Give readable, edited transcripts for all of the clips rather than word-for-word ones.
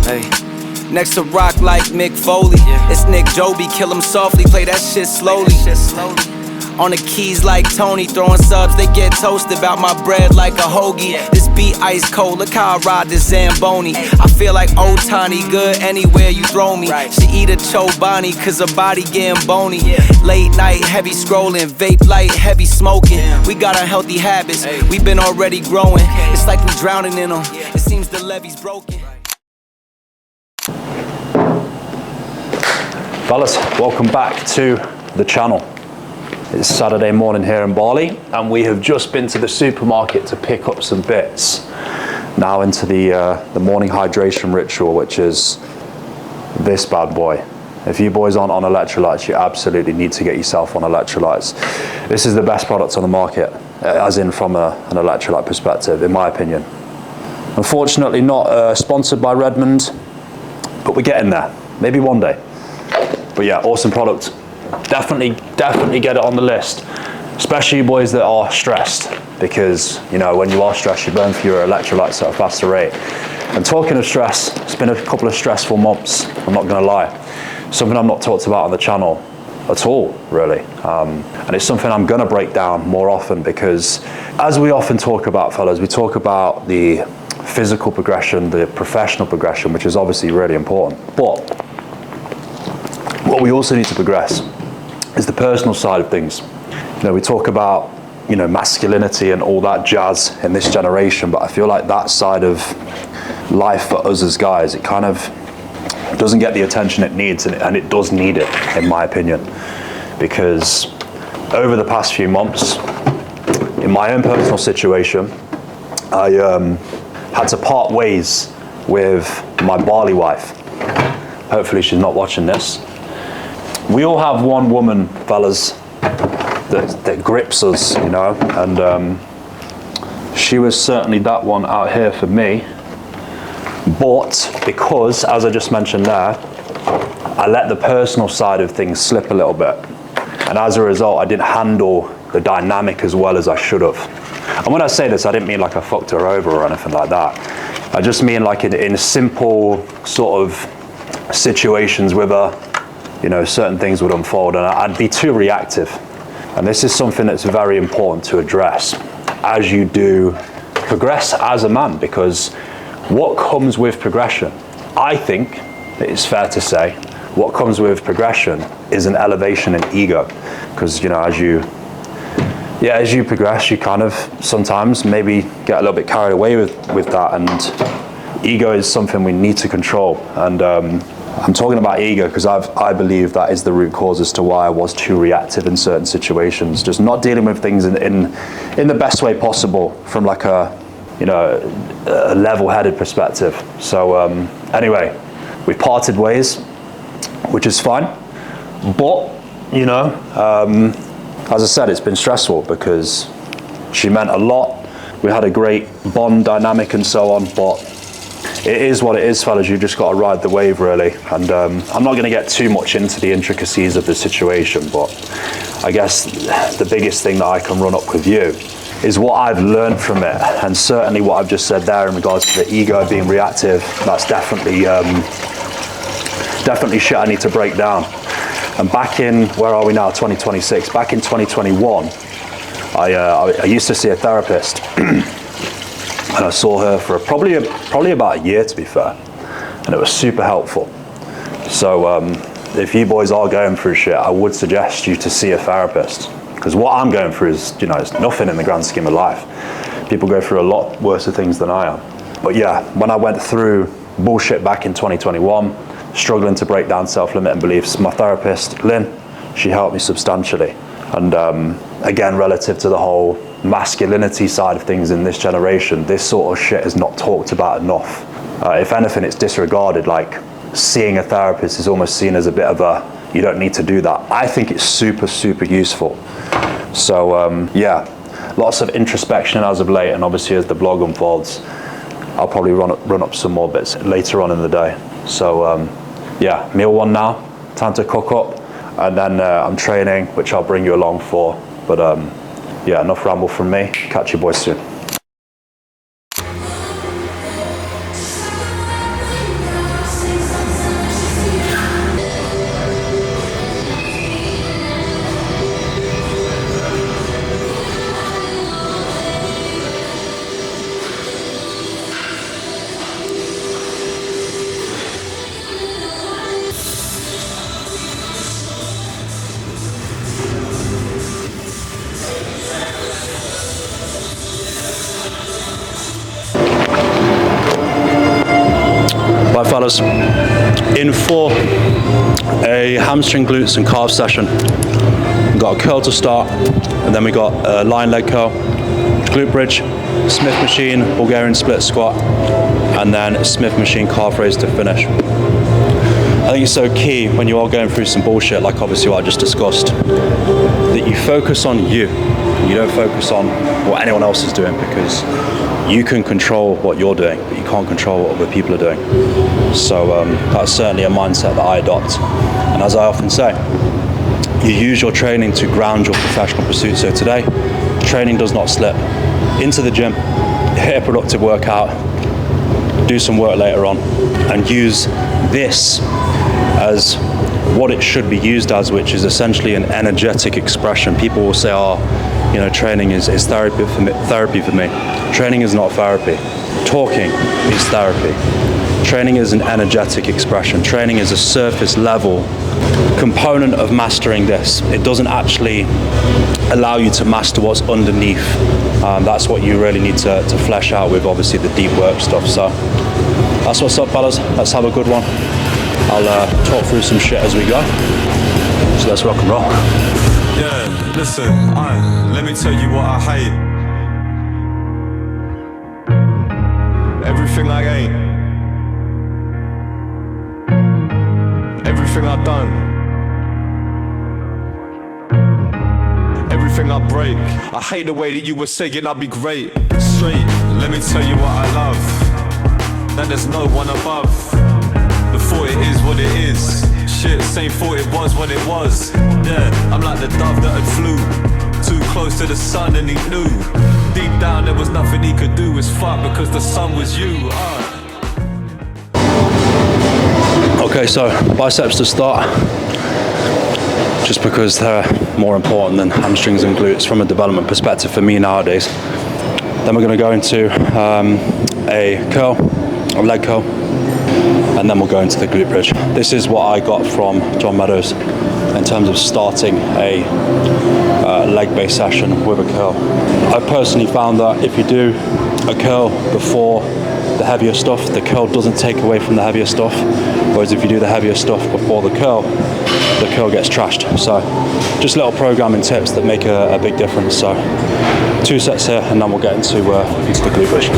Hey. Next to rock like Mick Foley. It's Nick Joby, kill him softly, play that shit slowly. On the keys like Tony, throwing subs, they get toasted. About my bread like a hoagie. This beat ice cold, look how I ride this Zamboni. I feel like old Tiny, good anywhere you throw me. She eat a Chobani, cause her body getting bony. Late night, heavy scrolling, vape light, heavy smoking. We got unhealthy habits, we been already growing. It's like we drowning in them, it seems the levee's broken. Fellas, welcome back to the channel. It's Saturday morning here in Bali, and we have just been to the supermarket to pick up some bits. Now into the morning hydration ritual, which is this bad boy. If you boys aren't on electrolytes, you absolutely need to get yourself on electrolytes. This is the best product on the market, as in from an electrolyte perspective, in my opinion. Unfortunately not sponsored by Redmond, but we're getting there, maybe one day. But yeah, awesome product. Definitely get it on the list, especially you boys that are stressed, because you know when you are stressed, you burn for your electrolytes at a faster rate. And talking of stress, it's been a couple of stressful months, I'm not gonna lie. Something I've not talked about on the channel at all, really. And it's something I'm gonna break down more often, because as we often talk about, fellas, we talk about the physical progression, the professional progression, which is obviously really important. But what we also need to progress is the personal side of things. You know, we talk about, you know, masculinity and all that jazz in this generation, but I feel like that side of life for us as guys, it kind of doesn't get the attention it needs, and it does need it, in my opinion. Because over the past few months, in my own personal situation, I had to part ways with my Bali wife. Hopefully she's not watching this. We all have one woman, fellas, that grips us, you know, and she was certainly that one out here for me. But because, as I just mentioned there, I let the personal side of things slip a little bit, and as a result, I didn't handle the dynamic as well as I should have. And when I say this, I didn't mean like I fucked her over or anything like that. I just mean like in simple sort of situations with her, you know, certain things would unfold and I'd be too reactive. And this is something that's very important to address as you do progress as a man, because what comes with progression, I think it's fair to say, what comes with progression is an elevation in ego. Because, you know, as you progress, you kind of sometimes maybe get a little bit carried away with that, and ego is something we need to control. And I'm talking about ego because I believe that is the root cause as to why I was too reactive in certain situations, just not dealing with things in the best way possible from like a level-headed perspective. So anyway, we parted ways, which is fine. But you know, as I said, it's been stressful because she meant a lot. We had a great bond dynamic and so on, but it is what it is, fellas. You've just got to ride the wave, really. And I'm not going to get too much into the intricacies of the situation, but I guess the biggest thing that I can run up with you is what I've learned from it. And certainly what I've just said there in regards to the ego being reactive, that's definitely shit I need to break down. And back in, where are we now, 2026, back in 2021, I used to see a therapist. And I saw her for probably about a year, to be fair, and it was super helpful. So if you boys are going through shit, I would suggest you to see a therapist, because what I'm going through is, you know, it's nothing in the grand scheme of life. People go through a lot worse things than I am. But yeah, when I went through bullshit back in 2021, struggling to break down self-limiting beliefs, my therapist, Lynn, she helped me substantially. And again, relative to the whole masculinity side of things in this generation, this sort of shit is not talked about enough. If anything, it's disregarded. Like, seeing a therapist is almost seen as a bit of a, you don't need to do that. I think it's super, super useful. So yeah, lots of introspection as of late, and obviously as the blog unfolds, I'll probably run up some more bits later on in the day. So yeah, meal one now, time to cook up, and then I'm training, which I'll bring you along for. But yeah, enough ramble from me. Catch you boys soon. Right fellas, in for a hamstring, glutes and calf session. We've got a curl to start, and then we got a lying leg curl, glute bridge, Smith machine, Bulgarian split squat, and then Smith machine calf raise to finish. I think it's so key when you are going through some bullshit, like obviously what I just discussed, that you focus on you. You don't focus on what anyone else is doing, because you can control what you're doing, but you can't control what other people are doing. So that's certainly a mindset that I adopt. And as I often say, you use your training to ground your professional pursuit. So today, training does not slip. Into the gym, hit a productive workout, do some work later on, and use this as what it should be used as, which is essentially an energetic expression. People will say, oh, you know, training is therapy for me. Training is not therapy. Talking is therapy. Training is an energetic expression. Training is a surface level component of mastering this. It doesn't actually allow you to master what's underneath. That's what you really need to flesh out with, obviously, the deep work stuff. So that's what's up, fellas. Let's have a good one. I'll talk through some shit as we go. So let's rock and roll. Yeah, listen, let me tell you what I hate. Everything I ain't. Everything I've done. Everything I break. I hate the way that you were saying I'd be great. Straight, let me tell you what I love. That there's no one above. The thought it is what it is. Shit, same thought it was what it was. Yeah, I'm like the dove that had flew too close to the sun and he knew. Deep down there was nothing he could do. It's fuck because the sun was you. Okay, so biceps to start, just because they're more important than hamstrings and glutes from a development perspective for me nowadays. Then we're going to go into a curl, a leg curl, and then we'll go into the glute bridge. This is what I got from John Meadows in terms of starting a leg-based session with a curl. I personally found that if you do a curl before the heavier stuff, the curl doesn't take away from the heavier stuff, whereas if you do the heavier stuff before the curl gets trashed. So just little programming tips that make a big difference. So 2 sets here, and then we'll get into the glute bridge.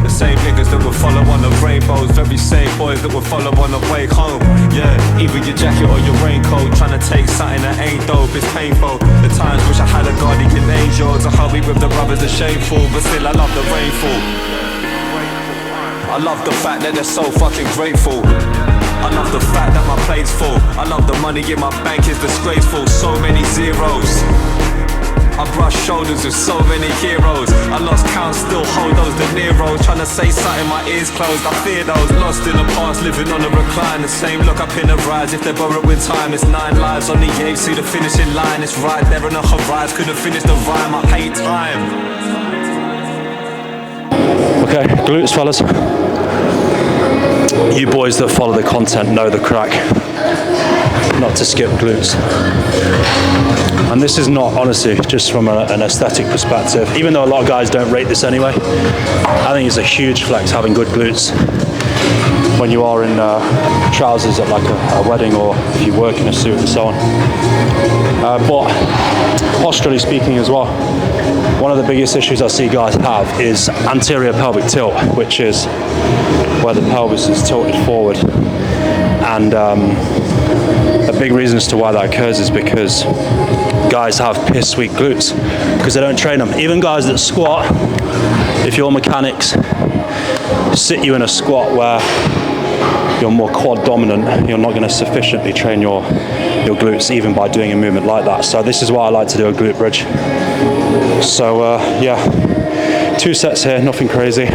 The same niggas that would follow on the rainbows, very same boys that would follow on the way home. Yeah, either your jacket or your raincoat, trying to take something that ain't dope, it's painful. The times wish I had a guardian angel to help me with the brothers are shameful, but still I love the rainfall. I love the fact that they're so fucking grateful. I love the fact that my plate's full. I love the money in my bank is disgraceful. So many zeros. I brush shoulders with so many heroes. I lost count, still hold those De Niro's. Trying to say something, my ears closed. I fear those lost in the past, living on a recline. The same look up in the rise. If they're borrowing time, it's 9 lives on the edge. See the finishing line, it's right there on the horizon. Couldn't finish the rhyme, I hate time. Okay, glutes, fellas. You boys that follow the content know the crack. Not to skip glutes. And this is not, honestly, just from an aesthetic perspective, even though a lot of guys don't rate this anyway, I think it's a huge flex having good glutes when you are in trousers at like a wedding, or if you work in a suit and so on. But posturally speaking as well, one of the biggest issues I see guys have is anterior pelvic tilt, which is where the pelvis is tilted forward. And a big reason as to why that occurs is because guys have piss weak glutes because they don't train them. Even guys that squat, if your mechanics sit you in a squat where you're more quad dominant, you're not going to sufficiently train your glutes even by doing a movement like that. So this is why I like to do a glute bridge. So yeah, 2 sets here, nothing crazy.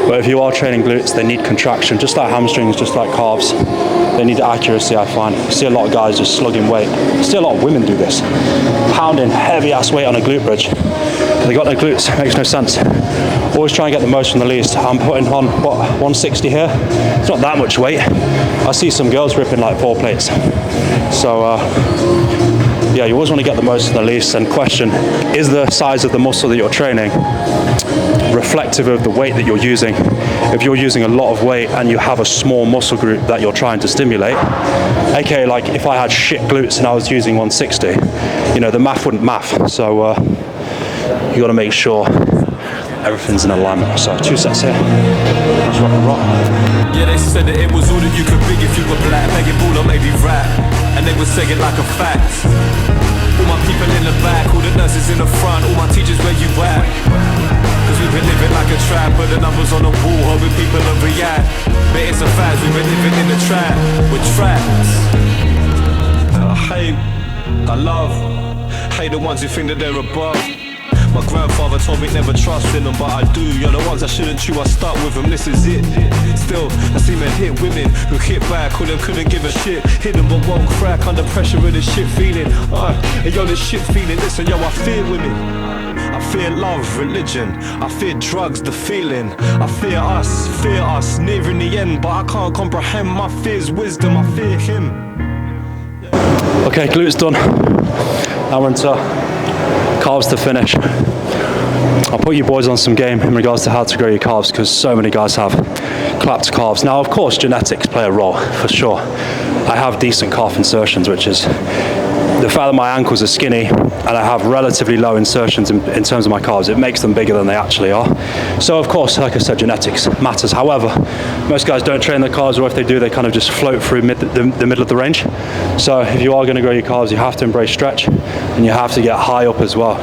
But if you are training glutes, they need contraction, just like hamstrings, just like calves. They need accuracy, I find. You see a lot of guys just slugging weight. You see a lot of women do this. Pounding heavy ass weight on a glute bridge. They got no glutes, makes no sense. Always try and get the most from the least. I'm putting on, what, 160 here? It's not that much weight. I see some girls ripping like 4 plates. So yeah, you always want to get the most from the least, and question, is the size of the muscle that you're training reflective of the weight that you're using? If you're using a lot of weight and you have a small muscle group that you're trying to stimulate, aka like if I had shit glutes and I was using 160, you know, the math wouldn't math. So you got to make sure everything's in alignment. So 2 sets here. Let's rock and roll. Yeah, they said that it was all that you could be if you were black, begging ball or maybe rap, and they would say it like a fact. All my people in the back, all the nurses in the front, all my teachers where you at? Cause we've been living like a trap, but the numbers on the wall, hoping people will react. But it's a fact, we've been living in the trap, with traps. I hate, I love, hate the ones who think that they're above. My grandfather told me never trust in them, but I do. You're the ones I shouldn't chew, I start with them, this is it. Still, I see men hit women who hit back, or them couldn't give a shit. Hit them but won't crack under pressure of this shit feeling. And yo, this shit feeling, listen, yo, I fear women. I fear love, religion, I fear drugs, the feeling. I fear us, nearing the end, but I can't comprehend my fears, wisdom, I fear him. Okay, glutes done. Now we're into calves to finish. I'll put you boys on some game in regards to how to grow your calves, because so many guys have clapped calves. Now, of course, genetics play a role, for sure. I have decent calf insertions, which is the fact that my ankles are skinny and I have relatively low insertions in terms of my calves. It makes them bigger than they actually are. So, of course, like I said, genetics matters. However, most guys don't train their calves, or if they do, they kind of just float through the middle of the range. So if you are going to grow your calves, you have to embrace stretch, and you have to get high up as well.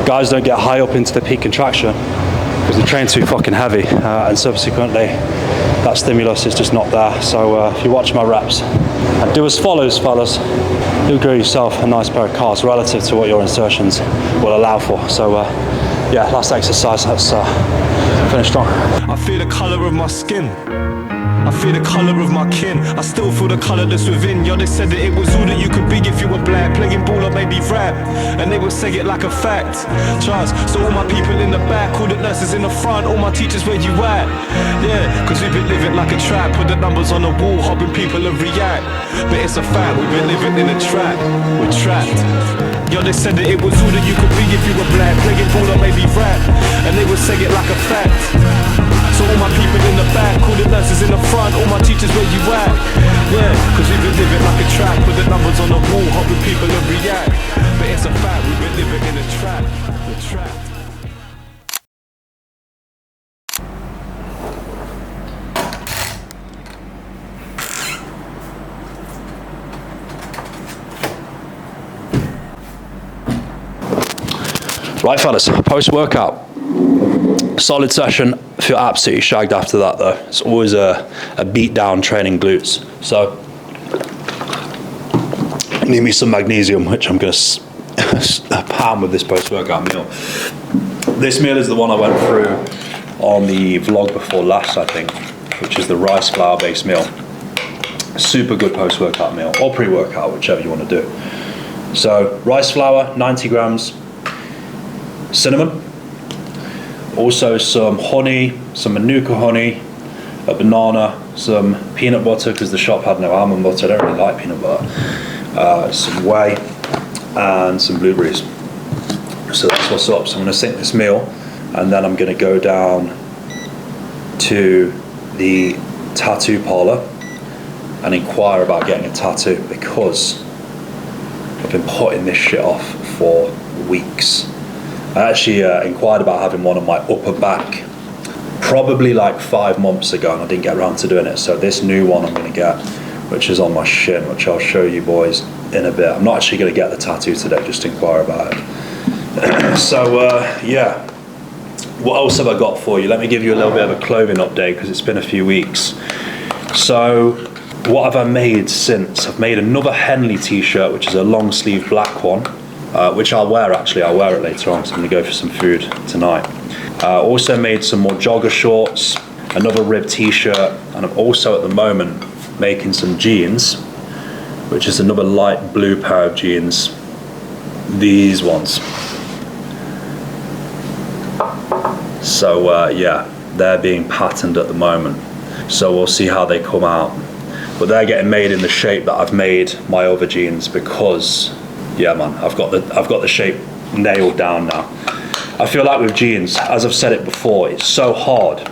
Guys don't get high up into the peak contraction because they train too fucking heavy, and subsequently that stimulus is just not there. So if you watch my reps, and do as follows, fellas. Do grow yourself a nice pair of calves relative to what your insertions will allow for. So yeah, last exercise, let's finish strong. I feel the colour of my skin, I feel the colour of my kin. I still feel the colour that's within. Yo, they said that it was all that you could be if you were black, playing ball or maybe rap, and they would say it like a fact. Trust, so all my people in the back, all the nurses in the front, all my teachers where you at? Yeah, cause we've been living like a trap, put the numbers on the wall, hoping people will react. But it's a fact, we've been living in a trap, we're trapped. Yo, they said that it was all that you could be if you were black, playing ball or maybe rap, and they would say it like a fact. So all my people in the back, all the nurses in the front, all my teachers where you at? Yeah, cause we've been living like a trap, put the numbers on the wall, hoping people will react. But it's a fact, we've been living in a trap, we're trapped. Right, fellas, post-workout. Solid session. I feel absolutely shagged after that, though. It's always a beat down training glutes. So, need me some magnesium, which I'm going to pound with this post-workout meal. This meal is the one I went through on the vlog before last, I think, which is the rice flour based meal. Super good post-workout meal, or pre-workout, whichever you want to do. So, rice flour, 90 grams, cinnamon, also some honey, some manuka honey, a banana, some peanut butter, because the shop had no almond butter. I don't really like peanut butter, some whey, and some blueberries. So that's what's up. So I'm going to sink this meal, and then I'm going to go down to the tattoo parlor and inquire about getting a tattoo, because I've been putting this shit off for weeks. I actually inquired about having one on my upper back probably like 5 months ago, and I didn't get around to doing it. So this new one I'm going to get, which is on my shin, which I'll show you boys in a bit. I'm not actually going to get the tattoo today, just inquire about it. So yeah, what else have I got for you? Let me give you a little bit of a clothing update, because it's been a few weeks. So what have I made since? I've made another Henley t-shirt, which is a long sleeve black one, which I'll wear actually. I'll wear it later on, so I'm going to go for some food tonight. Also made some more jogger shorts, another rib t-shirt, and I'm also at the moment making some jeans, which is another light blue pair of jeans. These ones. So yeah, they're being patterned at the moment. So we'll see how they come out. But they're getting made in the shape that I've made my other jeans, because Yeah, man, I've got the shape nailed down now. I feel like with jeans, as I've said it before, it's so hard,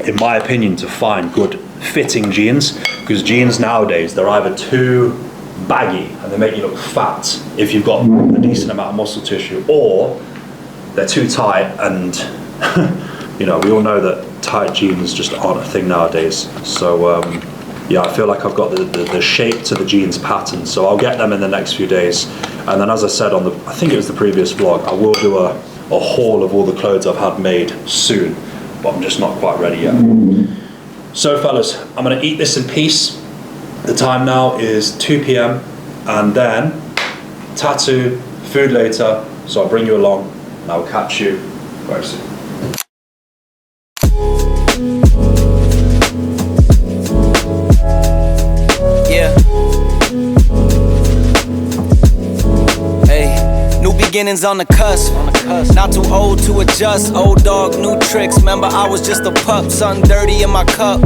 in my opinion, to find good fitting jeans, because jeans nowadays, they're either too baggy and they make you look fat if you've got a decent amount of muscle tissue, or they're too tight, and you know, we all know that tight jeans just aren't a thing nowadays. So yeah, I feel like I've got the shape to the jeans pattern, so I'll get them in the next few days. And then, as I said on I think it was the previous vlog, I will do a haul of all the clothes I've had made soon, but I'm just not quite ready yet. So fellas, I'm gonna eat this in peace. The time now is 2 p.m. and then tattoo, food later, so I'll bring you along and I'll catch you very soon. Beginnings on the cusp. Not too old to adjust. Old dog, new tricks. Remember, I was just a pup. Something dirty in my cup.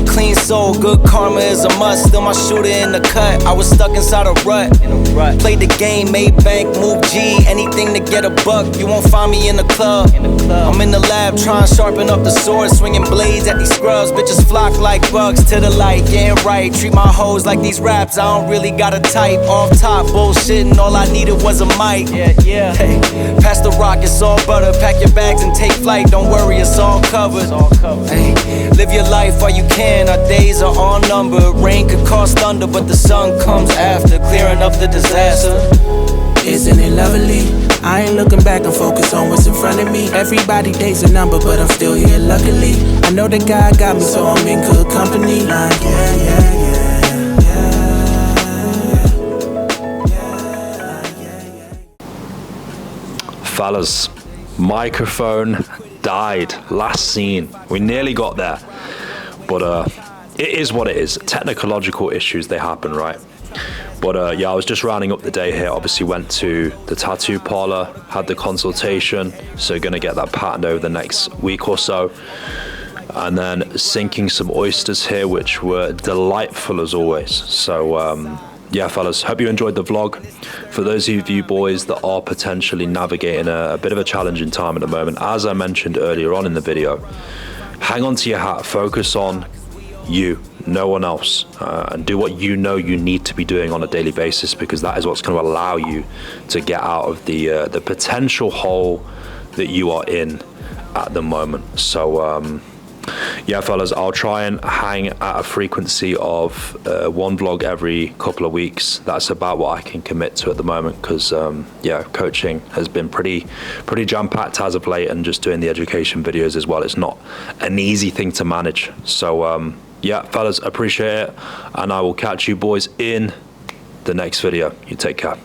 Clean soul, good karma is a must. Still my shooter in the cut. I was stuck inside a rut. Played the game, made bank, moved G. Anything to get a buck. You won't find me in the club. I'm in the lab trying to sharpen up the sword. Swinging blades at these scrubs. Bitches flock like bugs to the light. Getting right. Treat my hoes like these raps. I don't really got a type. Off top, bullshitting. All I needed was a mic. Yeah. Hey, pass the rock, it's all butter. Pack your bags and take flight. Don't worry, it's all covered. Hey, live your life while you can. Our days are all numbered. Rain could cause thunder, but the sun comes after, clearing up the disaster. Isn't it lovely? I ain't looking back and focus on what's in front of me. Everybody dates a number, but I'm still here luckily. I know that God got me, so I'm in good company. Like, yeah. Fellas, microphone died, last seen. We nearly got there, but it is what it is. Technological issues, they happen, right? But yeah, I was just rounding up the day here. Obviously went to the tattoo parlor, had the consultation, so gonna get that patterned over the next week or so. And then sinking some oysters here, which were delightful as always. So yeah, fellas, hope you enjoyed the vlog. For those of you boys that are potentially navigating a bit of a challenging time at the moment, as I mentioned earlier on in the video, hang on to your hat, focus on you, no one else, and do what you know you need to be doing on a daily basis, because that is what's going to allow you to get out of the potential hole that you are in at the moment. So yeah, fellas, I'll try and hang at a frequency of one vlog every couple of weeks. That's about what I can commit to at the moment, because yeah, coaching has been pretty jam-packed as of late, and just doing the education videos as well. It's not an easy thing to manage. So yeah, fellas, appreciate it, and I will catch you boys in the next video. You take care.